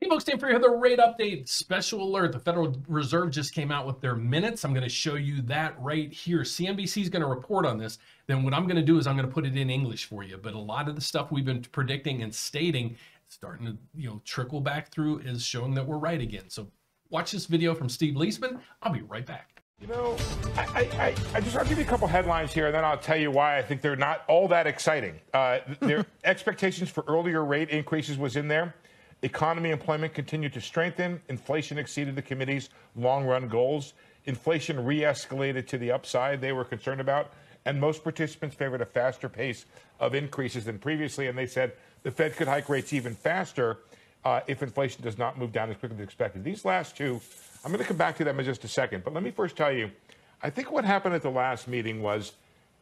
Hey folks, time for the rate update. Special alert. The Federal Reserve just came out with their minutes. I'm going to show you that right here. CNBC is going to report on this. Then what I'm going to do is I'm going to put it in English for you. But a lot of the stuff we've been predicting and stating, starting to trickle back through, is showing that we're right again. So watch this video from Steve Leisman. I'll be right back. You know, I just want to give you a couple headlines here, and then I'll tell you why I think they're not all that exciting. Their expectations for earlier rate increases was in there. Economy employment continued to strengthen. Inflation exceeded the committee's long-run goals. Inflation re-escalated to the upside they were concerned about, and most participants favored a faster pace of increases than previously, and they said the Fed could hike rates even faster if inflation does not move down as quickly as expected. These last two, I'm going to come back to them in just a second, but let me first tell you, I think what happened at the last meeting was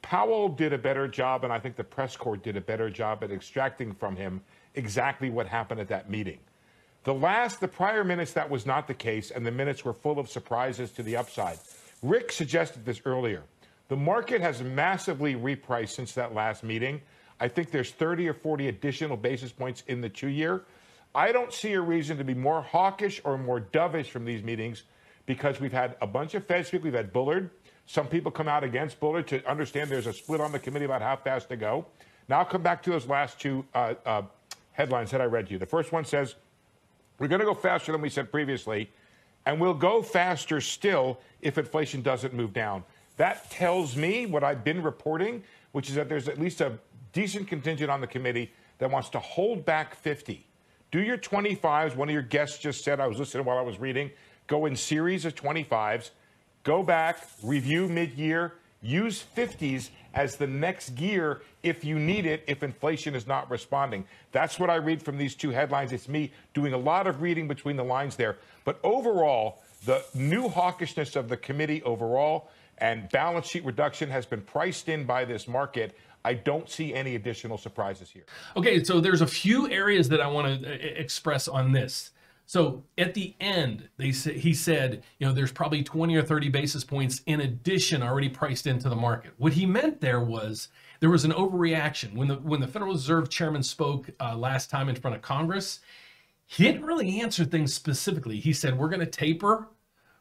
Powell did a better job, and I think the press corps did a better job at extracting from him exactly what happened at that meeting. The prior minutes, that was not the case, and the minutes were full of surprises to the upside. Rick suggested this earlier. The market has massively repriced since that last meeting. I think there's 30 or 40 additional basis points in the 2-year. I don't see a reason to be more hawkish or more dovish from these meetings because we've had a bunch of Fed speak. We've had Bullard. Some people come out against Bullard to understand there's a split on the committee about how fast to go. Now I'll come back to those last two headlines that I read to you. The first one says, we're going to go faster than we said previously, and we'll go faster still if inflation doesn't move down. That tells me what I've been reporting, which is that there's at least a decent contingent on the committee that wants to hold back 50. Do your 25s. One of your guests just said, I was listening while I was reading, go in series of 25s, go back, review mid-year, use 50s as the next gear if you need it, if inflation is not responding. That's what I read from these two headlines. It's me doing a lot of reading between the lines there. But overall, the new hawkishness of the committee overall and balance sheet reduction has been priced in by this market. I don't see any additional surprises here. Okay, so there's a few areas that I want to express on this. So at the end, he said, there's probably 20 or 30 basis points in addition already priced into the market. What he meant there was an overreaction. When the Federal Reserve chairman spoke last time in front of Congress, he didn't really answer things specifically. He said, we're going to taper,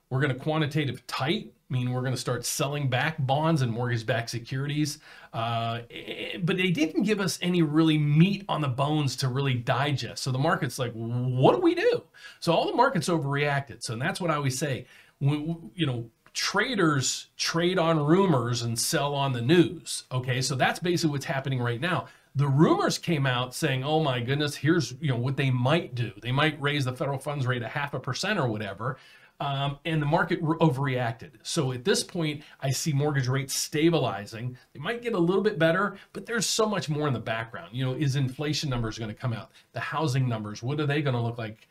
we're going to quantitative tight, meaning we're going to start selling back bonds and mortgage-backed securities. But they didn't give us any really meat on the bones to really digest. So the market's like, what do we do? So all the markets overreacted. So that's what I always say. Traders trade on rumors and sell on the news. Okay, so that's basically what's happening right now. The rumors came out saying, oh my goodness, here's what they might do. They might raise the federal funds rate 0.5% or whatever. And the market overreacted. So at this point, I see mortgage rates stabilizing. They might get a little bit better, but there's so much more in the background. Is inflation numbers going to come out? The housing numbers, what are they going to look like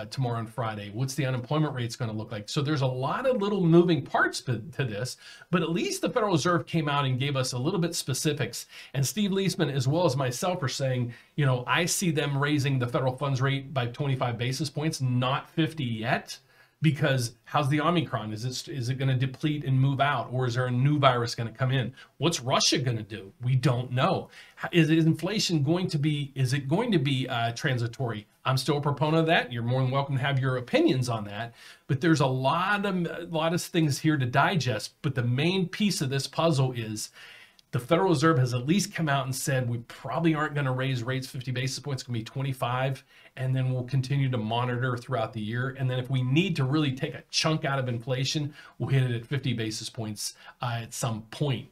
tomorrow and Friday? What's the unemployment rates going to look like? So there's a lot of little moving parts to this, but at least the Federal Reserve came out and gave us a little bit specifics. And Steve Leisman, as well as myself, are saying, I see them raising the federal funds rate by 25 basis points, not 50 yet. Because how's the Omicron? Is it going to deplete and move out? Or is there a new virus going to come in? What's Russia going to do? We don't know. Is inflation going to be, transitory? I'm still a proponent of that. You're more than welcome to have your opinions on that. But there's a lot of things here to digest. But the main piece of this puzzle is the Federal Reserve has at least come out and said we probably aren't going to raise rates 50 basis points. It's going to be 25, and then we'll continue to monitor throughout the year. And then if we need to really take a chunk out of inflation, we'll hit it at 50 basis points at some point.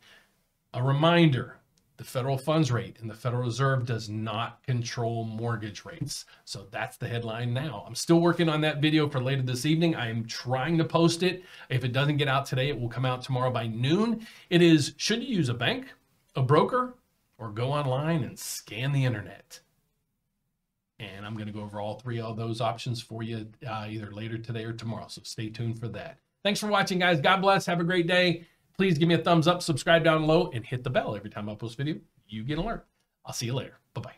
A reminder, the federal funds rate and the Federal Reserve does not control mortgage rates. So that's the headline now. I'm still working on that video for later this evening. I am trying to post it. If it doesn't get out today, it will come out tomorrow by noon. It is, should you use a bank, a broker, or go online and scan the internet? And I'm going to go over all three of those options for you either later today or tomorrow. So stay tuned for that. Thanks for watching, guys. God bless. Have a great day. Please give me a thumbs up, subscribe down below, and hit the bell. Every time I post a video, you get an alert. I'll see you later. Bye-bye.